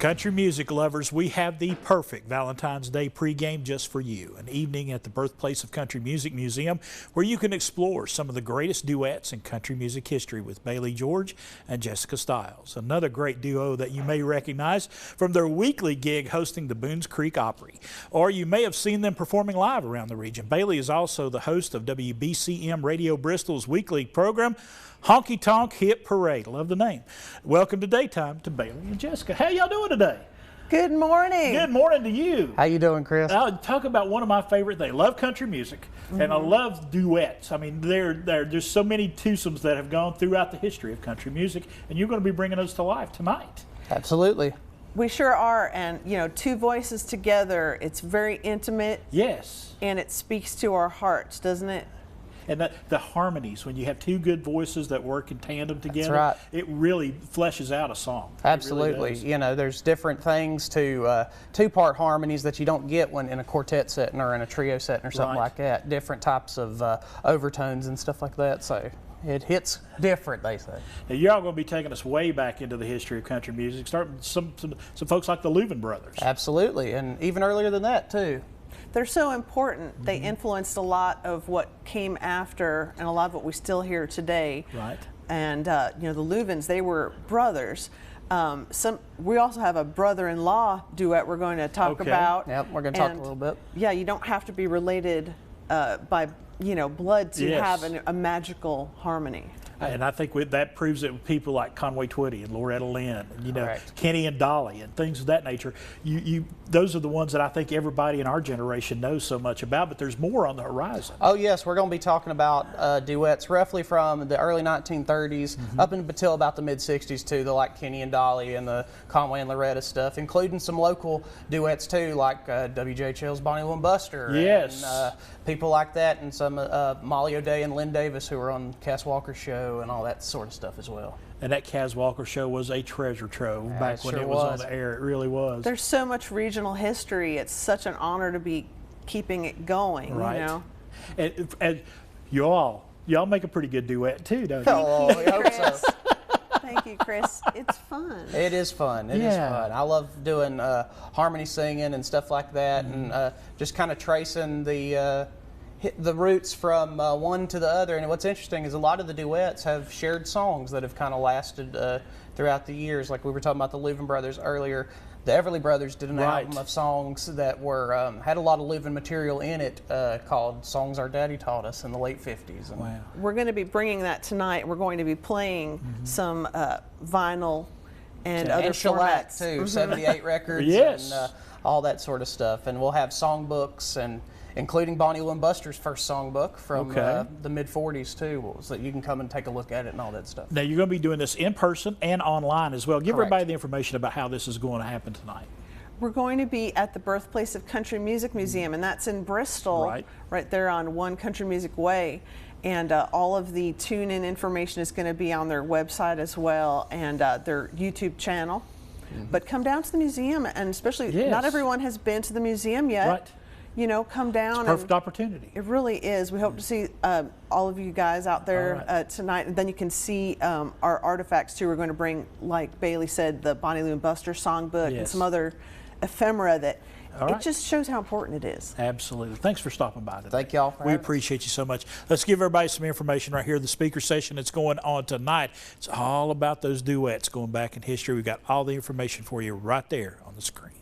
Country music lovers, we have the perfect Valentine's Day pregame just for you. An evening at the Birthplace of Country Music Museum where you can explore some of the greatest duets in country music history with Bailey, George and Jessica Stiles. Another great duo that you may recognize from their weekly gig hosting the Boones Creek Opry. Or you may have seen them performing live around the region. Bailey is also the host of WBCM Radio Bristol's weekly program, Honky Tonk Hit Parade. Love the name. Welcome to Daytime to Bailey and Jessica. How y'all doing today? Good morning. Good morning to you. How you doing, Chris? I'll talk about one of my favorite things. I love country music, and I love duets. I mean, there's so many twosomes that have gone throughout the history of country music, and you're going to be bringing those to life tonight. Absolutely. We sure are, and you know, two voices together, it's very intimate. Yes. And it speaks to our hearts, doesn't it? And the harmonies, when you have two good voices that work in tandem together, right. It really fleshes out a song. Absolutely. Really you know, there's different things to two-part harmonies that you don't get when in a quartet setting or in a trio setting or something like that. Different types of overtones and stuff like that. So it hits different, they say. Now, you're all going to be taking us way back into the history of country music, starting with some folks like the Louvin brothers. Absolutely, and even earlier than that, too. They're so important. They influenced a lot of what came after and a lot of what we still hear today. Right. And, you know, the Louvins, they were brothers. We also have a brother-in-law duet we're going to talk about. Yep, we're going to talk a little bit. Yeah, you don't have to be related by, you know, blood to have a magical harmony. And I think that proves it with people like Conway Twitty and Loretta Lynn, and you know, Correct. Kenny and Dolly and things of that nature. Those are the ones that I think everybody in our generation knows so much about, but there's more on the horizon. Oh yes, we're going to be talking about duets roughly from the early 1930s up until about the mid-60s too, the like Kenny and Dolly and the Conway and Loretta stuff, including some local duets too, like WJHL's Bonnie Lou and Buster. Yes. And people like that, and some Molly O'Day and Lynn Davis who were on Cass Walker's show and all that sort of stuff as well. And that Cass Walker show was a treasure trove back when it was on the air. It really was. There's so much regional history. It's such an honor to be keeping it going. Right. You know? And y'all make a pretty good duet too, don't you? Oh, I hope so. Thank you, Chris. It's fun. It is fun. It is fun. I love doing harmony singing and stuff like that, and just kind of tracing the roots from one to the other. And what's interesting is a lot of the duets have shared songs that have kind of lasted throughout the years. Like we were talking about the Louvin brothers earlier. The Everly Brothers did an album of songs that were had a lot of Louvin material in it called Songs Our Daddy Taught Us in the late 50s. And wow. We're going to be bringing that tonight. We're going to be playing some vinyl and other shellac formats. too, 78 records and all that sort of stuff. And we'll have songbooks, and including Bonnie Lou and Buster's first songbook from the mid-40s too, so that you can come and take a look at it and all that stuff. Now you're going to be doing this in person and online as well. Give everybody the information about how this is going to happen tonight. We're going to be at the Birthplace of Country Music Museum, and that's in Bristol, right there on One Country Music Way. And all of the tune-in information is going to be on their website as well, and their YouTube channel. But come down to the museum, and especially not everyone has been to the museum yet. Right. You know, come down. It's a perfect opportunity. It really is. We hope to see all of you guys out there tonight, and then you can see our artifacts too. We're going to bring, like Bailey said, the Bonnie Lou and Buster songbook and some other ephemera that it just shows how important it is. Absolutely. Thanks for stopping by today. Thank y'all for having us. Appreciate you so much. Let's give everybody some information right here. The speaker session that's going on tonight. It's all about those duets going back in history. We've got all the information for you right there on the screen.